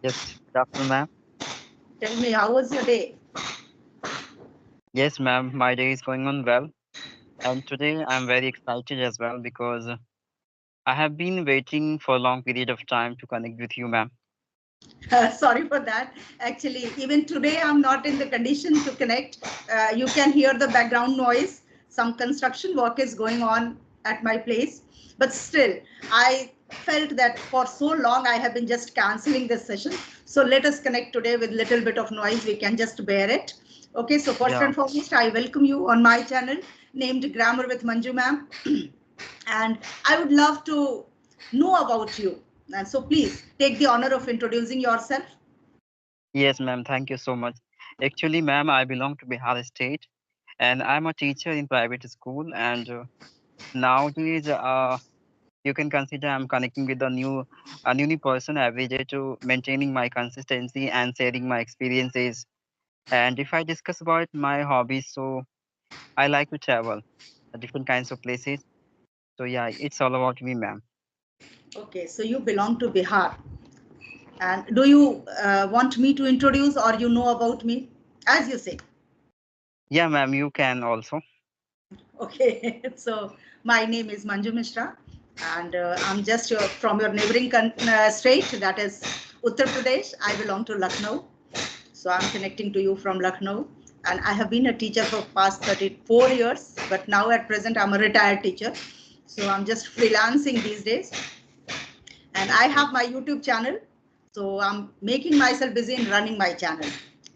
Yes, good afternoon, ma'am. Tell me, how was your day? Yes, ma'am, my day is going on well. And today I'm very excited as well because I have been waiting for a long period of time to connect with you, ma'am. Sorry for that. Actually, even today, I'm not in the condition to connect. You can hear the background noise. Some construction work is going on at my place. But still, I felt that for so long, I have been just canceling this session. So let us connect today with little bit of noise. We can just bear it. Okay, so first Yeah, and foremost, I welcome you on my channel named Grammar with Manju ma'am. And I would love to know about you. And so please take the honor of introducing yourself. yes, ma'am, thank you so much. Actually, ma'am, I belong to Bihar State and I'm a teacher in private school. And nowadays, you can consider I'm connecting with a new person every day to maintaining my consistency and sharing my experiences. And if I discuss about my hobbies, so I like to travel different kinds of places. So yeah, it's all about me, ma'am. Okay, so you belong to Bihar. And do you want me to introduce or you know about me? As you say. Yeah, ma'am, you can also. Okay, so my name is Manju Mishra and I'm just from your neighboring state, that is Uttar Pradesh. I belong to Lucknow. So I'm connecting to you from Lucknow. And I have been a teacher for past 34 years, but now at present I'm a retired teacher. So I'm just freelancing these days. And I Okay. have my YouTube channel. So I'm making myself busy in running my channel.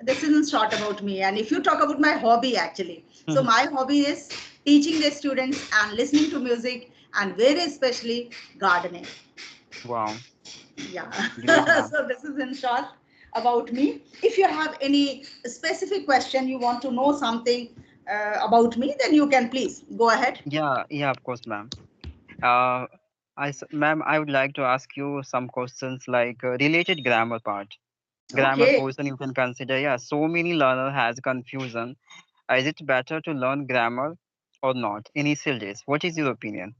This isn't short about me. And if you talk about my hobby, actually, so my hobby is teaching the students and listening to music and very especially gardening. Wow, Yeah. great, ma'am. So this is in short about me. If you have any specific question, you want to know something about me, then you can please go ahead. Yeah, of course, ma'am. Uh, ma'am, I would like to ask you some questions like related grammar part. Grammar Okay. portion you can consider. Yeah, so many learner has confusion. Is it better to learn grammar or not? Initial days. What is your opinion?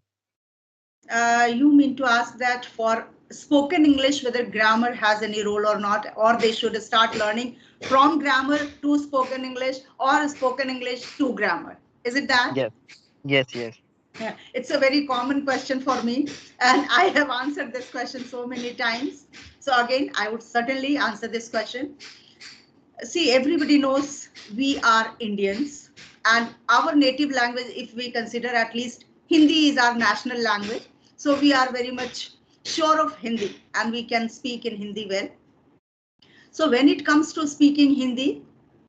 You mean to ask that for spoken English, whether grammar has any role or not, or they should start learning from grammar to spoken English or spoken English to grammar? Is it that? Yes, yes. Yeah, it's a very common question for me, and I have answered this question so many times. So, again, I would certainly answer this question. See, everybody knows we are Indians, and our native language, if we consider at least Hindi is our national language, so we are very much sure of Hindi and we can speak in Hindi well. So when it comes to speaking Hindi,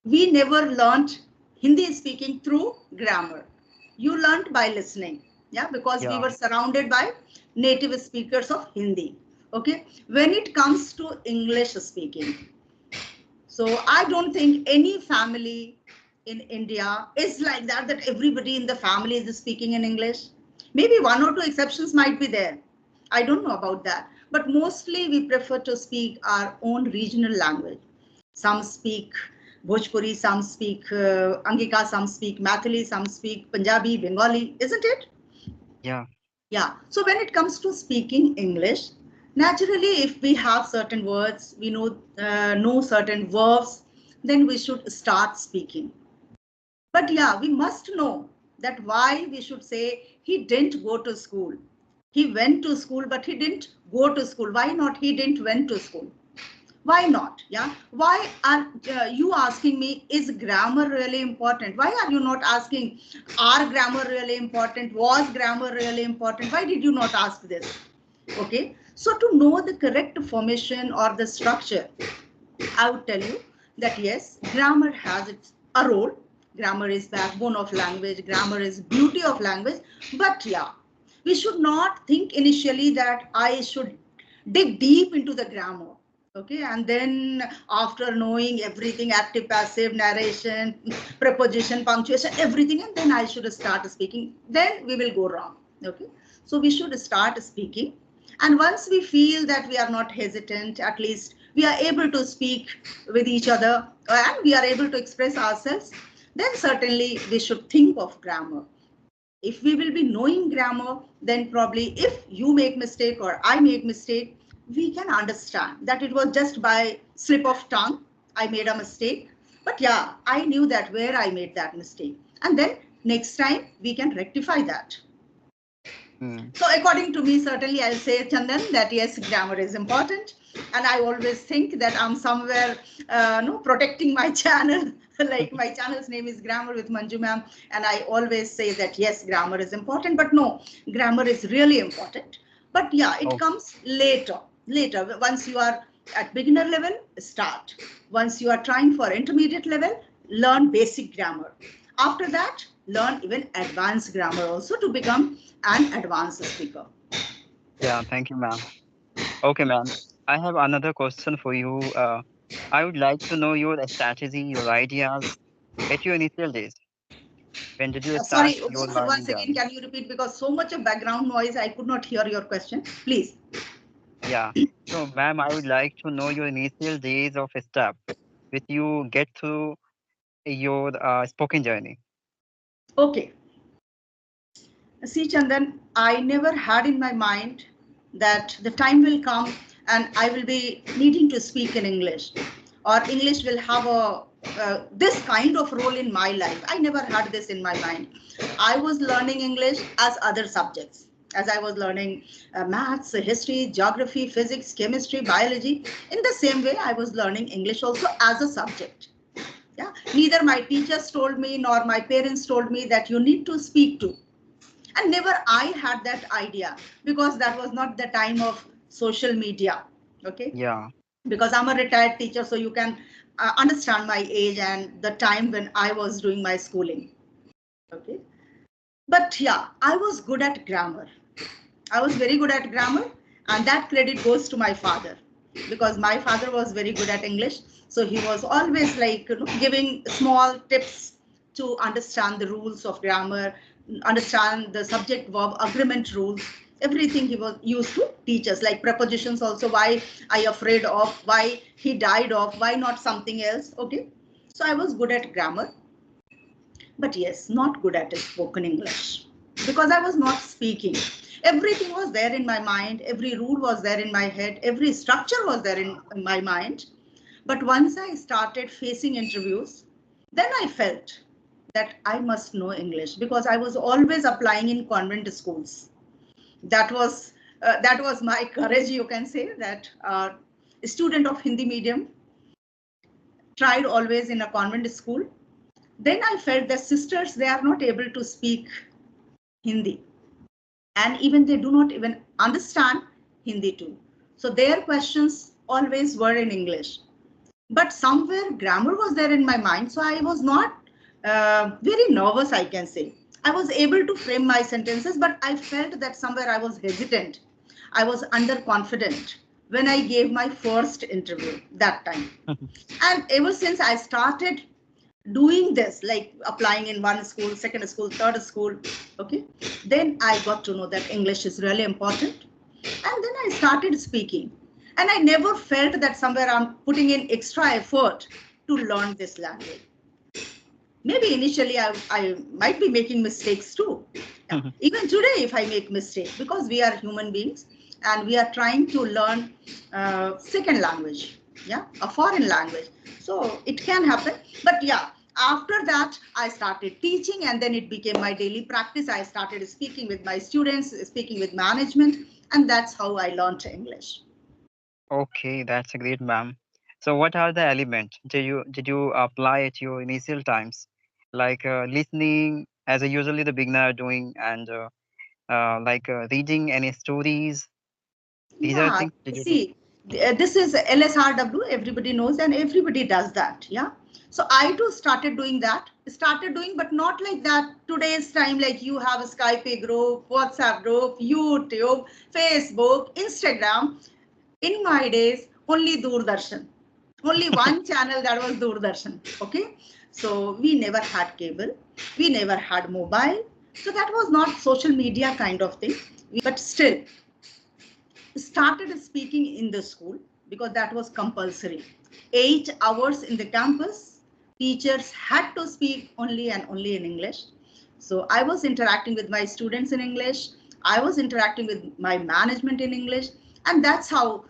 we never learnt Hindi speaking through grammar. You learnt by listening, yeah, because we Yeah, were surrounded by native speakers of Hindi. Okay, when it comes to English speaking, so I don't think any family in India is like that, that everybody in the family is speaking in English. Maybe one or two exceptions might be there. I don't know about that. But mostly we prefer to speak our own regional language. Some speak Bhojpuri, some speak Angika, some speak Mathili, some speak Punjabi, Bengali, isn't it? yeah, Yeah. So when it comes to speaking English, naturally, if we have certain words, we know certain verbs, then we should start speaking. But yeah, we must know that why we should say he didn't go to school. He went to school, but he didn't go to school. Why not? He didn't went to school. Why not? Yeah. Why are you asking me, is grammar really important? Why are you not asking, are grammar really important? Was grammar really important? Why did you not ask this? Okay. So to know the correct formation or the structure, I would tell you that yes, grammar has its a role. Grammar is backbone of language. Grammar is beauty of language. But yeah, we should not think initially that I should dig deep into the grammar. Okay, and then after knowing everything, active, passive, narration, preposition, punctuation, everything, and then I should start speaking. Then we will go wrong. Okay, so we should start speaking, and once we feel that we are not hesitant, at least we are able to speak with each other and we are able to express ourselves, then certainly we should think of grammar. If we will be knowing grammar, then probably if you make mistake or I make mistake, we can understand that it was just by slip of tongue. I made a mistake. But yeah, I knew that where I made that mistake. And then next time we can rectify that. Mm. So according to me, certainly I'll say, Chandan, that yes, grammar is important. And I always think that I'm somewhere no, protecting my channel. Like my channel's name is Grammar with Manju ma'am. And I always say that yes, grammar is important. But no, grammar is really important. But yeah, it Oh, comes later. Later, once you are at beginner level, start. Once you are trying for intermediate level, learn basic grammar. After that, learn even advanced grammar also to become an advanced speaker. yeah. Thank you, ma'am. Okay, ma'am. I have another question for you. I would like to know your strategy, your ideas at your initial days. When did you start Sorry, your once learning again, journey? can you repeat? Because so much of background noise, I could not hear your question. Please. Yeah. So, ma'am, I would like to know your initial days of step with you get through your spoken journey. Okay. See, Chandan, I never had in my mind that the time will come and I will be needing to speak in English, or English will have a this kind of role in my life. I never had this in my mind. I was learning English as other subjects. As I was learning maths, history, geography, physics, chemistry, biology, in the same way, I was learning English also as a subject. Yeah, neither my teachers told me nor my parents told me that you need to speak to, and never I had that idea because that was not the time of social media. Okay, Yeah. because I'm a retired teacher, so you can understand my age and the time when I was doing my schooling. Okay, but yeah, I was good at grammar. I was very good at grammar, and that credit goes to my father because my father was very good at English. So he was always like, giving small tips to understand the rules of grammar, understand the subject verb agreement rules. Everything he was used to teach us, like prepositions also. Why I afraid of? Why he died of? Why not something else? Okay. So I was good at grammar, but yes, not good at spoken English because I was not speaking. Everything was there in my mind, every rule was there in my head, every structure was there in my mind. But once I started facing interviews, then I felt that I must know English because I was always applying in convent schools. That was my courage, you can say, that student of Hindi medium, tried always in a convent school. Then I felt that sisters, they are not able to speak Hindi, and even they do not even understand Hindi too. So their questions always were in English. But somewhere grammar was there in my mind, so I was not very nervous, I can say. I was able to frame my sentences, but I felt that somewhere I was hesitant. I was underconfident when I gave my first interview that time. And ever since I started doing this, like applying in one school, second school, third school, okay, then I got to know that English is really important. And then I started speaking. And I never felt that somewhere I'm putting in extra effort to learn this language. Maybe initially I might be making mistakes too. Yeah. Even today, if I make mistakes, because we are human beings and we are trying to learn second language, yeah, a foreign language. So it can happen. But yeah, after that, I started teaching and then it became my daily practice. I started speaking with my students, speaking with management, and that's how I learned English. Okay, that's a great, ma'am. So, what are the elements did you apply at your initial times, like listening, as usually the beginner are doing, and like reading any stories? These are Yeah, things did you do? see, this is LSRW, everybody knows, and everybody does that. Yeah. So I too started doing that, but not like that. Today's time, like you have a Skype group, WhatsApp group, YouTube, Facebook, Instagram. In my days, only Doordarshan, only one channel, that was Doordarshan. Okay. So we never had cable, we never had mobile. So that was not social media kind of thing. But still, started speaking in the school because that was compulsory. 8 hours in the campus, teachers had to speak only and only in English. So I was interacting with my students in English. I was interacting with my management in English. And that's how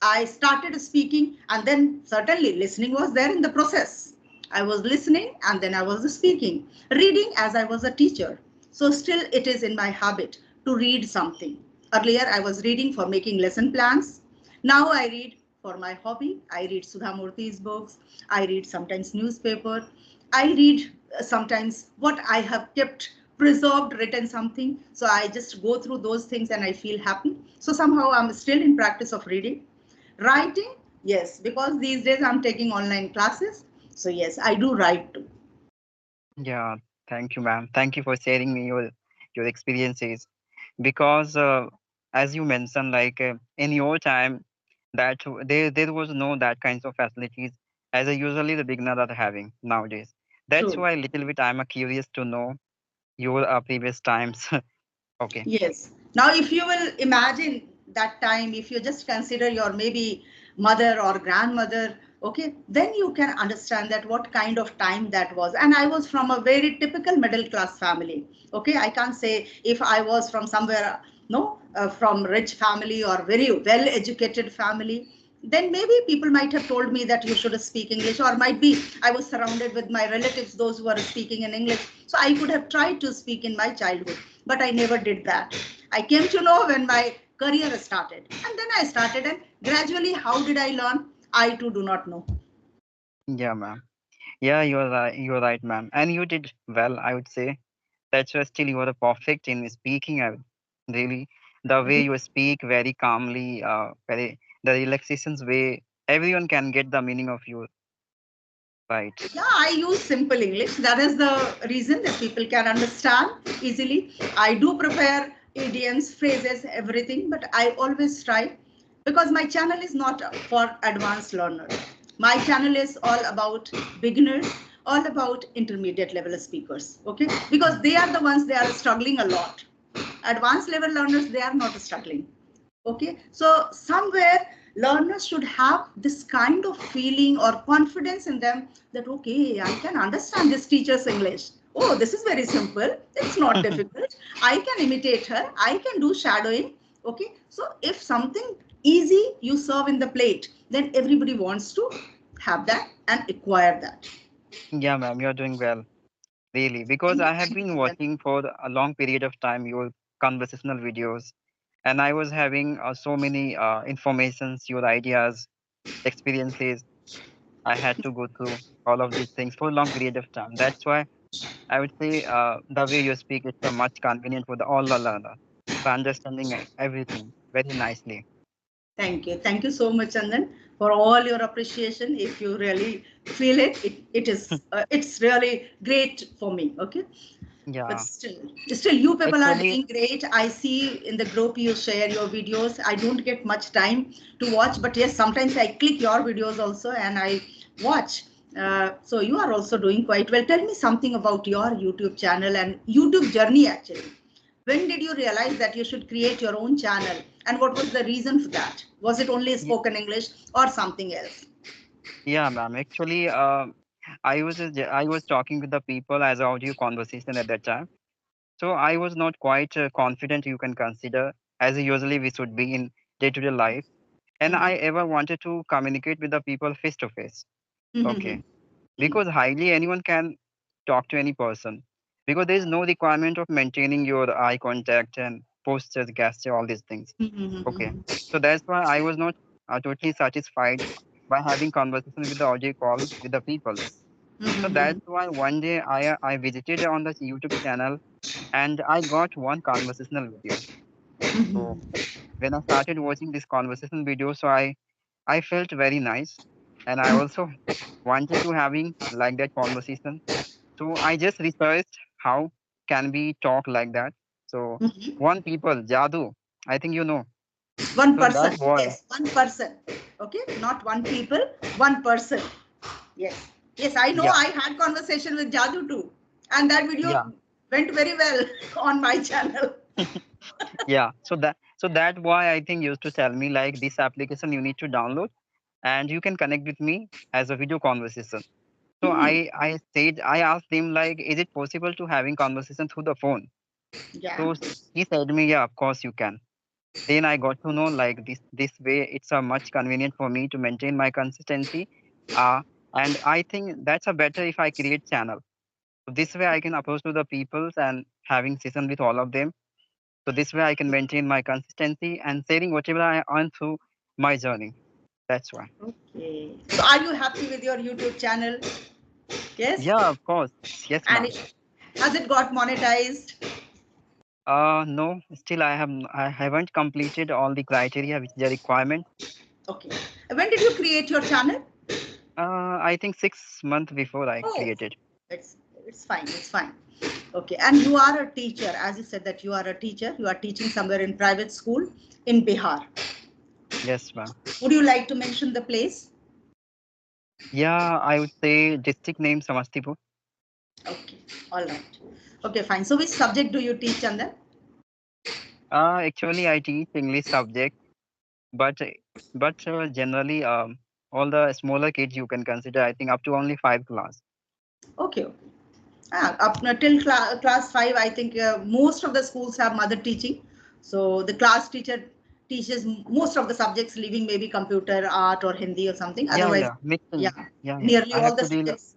I started speaking, and then certainly listening was there in the process. I was listening and then I was speaking, reading as I was a teacher. So, still, it is in my habit to read something. Earlier, I was reading for making lesson plans. Now, I read for my hobby. I read Sudha Murthy's books. I read sometimes newspaper. I read sometimes what I have kept preserved, written something. So I just go through those things and I feel happy. So somehow I'm still in practice of reading. Writing, yes, because these days I'm taking online classes. So yes, I do write too. Yeah, thank you, ma'am. Thank you for sharing me your experiences. Because as you mentioned, like in your time, there was no that kinds of facilities as usually the beginner are having nowadays. That's True. why a little bit I'm curious to know your previous times. Okay. Yes. Now, if you will imagine that time, if you just consider your maybe mother or grandmother, okay, then you can understand that what kind of time that was. And I was from a very typical middle class family. Okay, I can't say if I was from somewhere, no, from rich family or very well educated family. Then maybe people might have told me that you should speak English, or might be I was surrounded with my relatives, those who are speaking in English. So I could have tried to speak in my childhood, but I never did that. I came to know when my career started, and then I started, and gradually, how did I learn? I too do not know. Yeah, ma'am. Yeah, you're right. You're right, ma'am. And you did well, I would say. That's why still you are perfect in speaking. Really, the way you speak very calmly, very the relaxations way. Everyone can get the meaning of you, right? Yeah, I use simple English. That is the reason that people can understand easily. I do prepare idioms, phrases, everything, but I always try, because my channel is not for advanced learners. My channel is all about beginners, all about intermediate level speakers. Okay, because they are the ones, they are struggling a lot. Advanced level learners, they are not struggling. Okay, so somewhere learners should have this kind of feeling or confidence in them that, okay, I can understand this teacher's English. Oh, this is very simple. It's not difficult. I can imitate her. I can do shadowing. Okay, so if something easy you serve in the plate, then everybody wants to have that and acquire that. Yeah, ma'am, you're doing well, really. Because I have Thank been you. watching for a long period of time your conversational videos, and I was having so many informations, your ideas, experiences. I had to go through all of these things for a long period of time. That's why I would say the way you speak is much convenient for the all the learner for understanding everything very nicely. Thank you. Thank you so much, Chandan, for all your appreciation. If you really feel it, it is it's really great for me. Okay, but Yeah, still, you people are actually, doing great. I see in the group you share your videos. I don't get much time to watch, but yes, sometimes I click your videos also and I watch. So you are also doing quite well. Tell me something about your YouTube channel and YouTube journey actually. When did you realize that you should create your own channel? And what was the reason for that? Was it only y- spoken English or something else? yeah, ma'am. Actually, I was talking with the people as audio conversation at that time. So I was not quite confident. You can consider as usually we should be in day-to-day life, and I Mhm. ever wanted to communicate with the people face to face. Okay, Mhm. because highly anyone can talk to any person because there is no requirement of maintaining your eye contact and postures, gesture, all these things. Okay, Mhm. so that's why I was not totally satisfied by having conversation with the audio call with the people. So Mhm. that's why one day I visited on the YouTube channel and I got one conversational video. So Mhm. when I started watching this conversational video, so I felt very nice, and I also wanted to having like that conversation. So I just researched how can we talk like that. So Mhm. one people, Jadu, I think you know. One So that person. boy, Yes, one person. Okay, not one people, one person. Yes. Yes, I know yeah, I had conversation with Jadu too. And that yeah, video went very well on my channel. yeah. So that boy I think used to tell me like this application you need to download and you can connect with me as a video conversation. So Hmm. I asked him like, is it possible to having conversation through the phone? Yeah. So he said me, yeah, of course you can. Then I got to know like this way it's a much convenient for me to maintain my consistency. Uh, and I think that's a better if I create channel. So this way I can approach to the peoples and having session with all of them. So this way I can maintain my consistency and sharing whatever I earn through my journey. That's why. Okay. So are you happy with your YouTube channel? Yes. Yeah, of course. Yes, And ma'am. has it got monetized? No, still I haven't completed all the criteria which the requirement. Okay. When did you create your channel? I think 6 months before I Oh, created. it's it's fine. It's fine. Okay. And you are a teacher, as you said that you are a teacher. You are teaching somewhere in private school in Bihar. Yes, ma'am. Would you like to mention the place? Yeah, I would say district name Samastipur. Okay. All right. Okay, fine. So which subject do you teach, Chandan? Actually, I teach English subject, but generally, all the smaller kids you can consider. I think up to only 5 class. Okay. Okay. Up till class 5, I think most of the schools have mother teaching. So the class teacher teaches most of the subjects, leaving maybe computer, art, or Hindi or something. Yeah, Otherwise, yeah, mixing. yeah, Yeah, yeah. nearly I all have the to deal. subjects.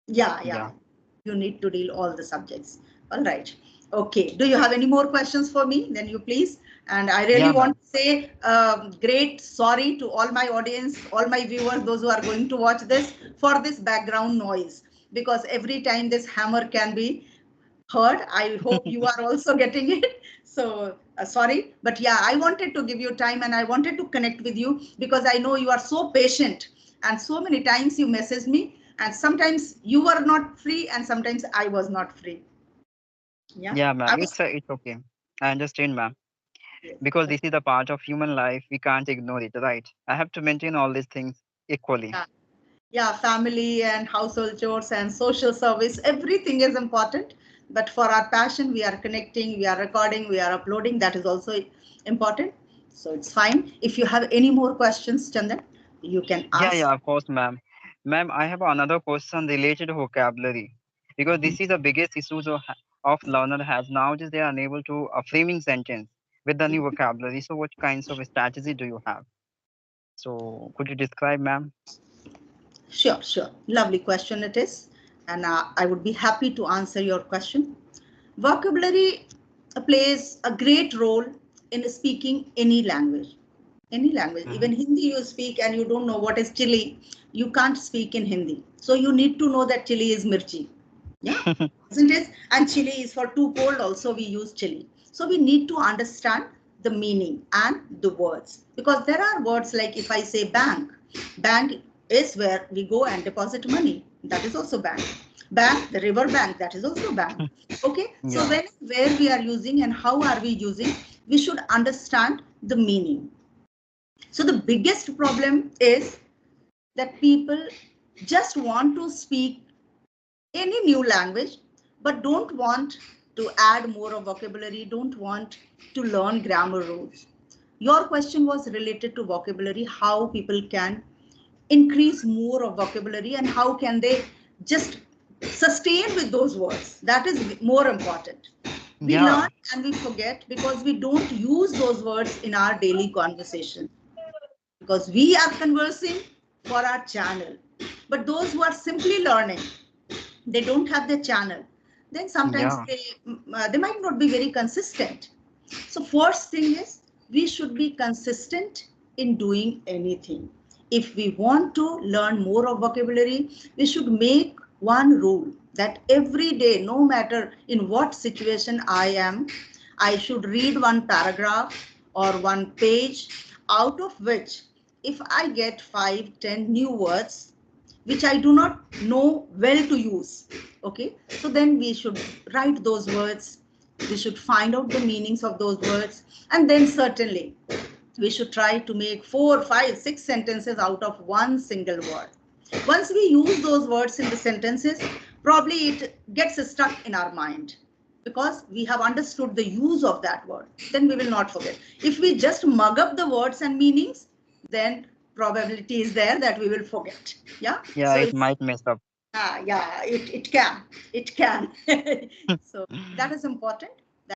Yeah, yeah. Yeah, You need to deal all the subjects. All right. Okay. Do you have any more questions for me? Then you please. And I really yeah, want ma'am. to say great sorry to all my audience, all my viewers, those who are going to watch this for this background noise. Because every time this hammer can be heard, I hope you are also getting it. So sorry. But yeah, I wanted to give you time and I wanted to connect with you because I know you are so patient and so many times you message me and sometimes you were not free and sometimes I was not free. Yeah, Yeah, ma'am. I was. It's okay. I understand, ma'am. Yes. Because this is a part of human life. We can't ignore it, right? I have to maintain all these things equally. Yeah, yeah, family and household chores and social service, everything is important. But for our passion, we are connecting, we are recording, we are uploading. That is also important. So it's fine. If you have any more questions, Chandan, you can Yeah, ask. yeah, of course, ma'am. Ma'am, I have another question related to vocabulary because this is the biggest issue of learner has nowadays they are unable to a framing sentence with the new vocabulary. So, what kinds of strategy do you have? So, could you describe, ma'am? Sure, sure. Lovely question it is. And I would be happy to answer your question. Vocabulary plays a great role in speaking any language. Any language. Hmm. Even Hindi you speak and you don't know what is chili, you can't speak in Hindi. So you need to know that chili is mirchi. Yeah, isn't it? And chili is for too cold, also we use chili. So we need to understand the meaning and the words because there are words like if I say bank, bank is where we go and deposit money. That is also bank. Bank, the river bank, that is also bank. Okay, so Yeah, when where we are using and how are we using, we should understand the meaning. So the biggest problem is that people just want to speak any new language but don't want to add more of vocabulary, don't want to learn grammar rules. Your question was related to vocabulary, how people can increase more of vocabulary and how can they just sustain with those words. That is more important. We learn yeah, and we forget because we don't use those words in our daily conversation because we are conversing for our channel. But those who are simply learning, they don't have the channel, then sometimes yeah, they might not be very consistent. So first thing is we should be consistent in doing anything. If we want to learn more of vocabulary, we should make one rule that every day, no matter in what situation I am, I should read one paragraph or one page, out of which if I get 5, 10 new words which I do not know well to use. Okay, so then we should write those words, we should find out the meanings of those words, and then certainly we should try to make 4, 5, 6 sentences out of one single word. Once we use those words in the sentences, probably it gets stuck in our mind because we have understood the use of that word. Then we will not forget. If we just mug up the words and meanings, then probability is there that we will forget. Yeah. yeah. So It it's might mess up. yeah, it can. It can. So that is important.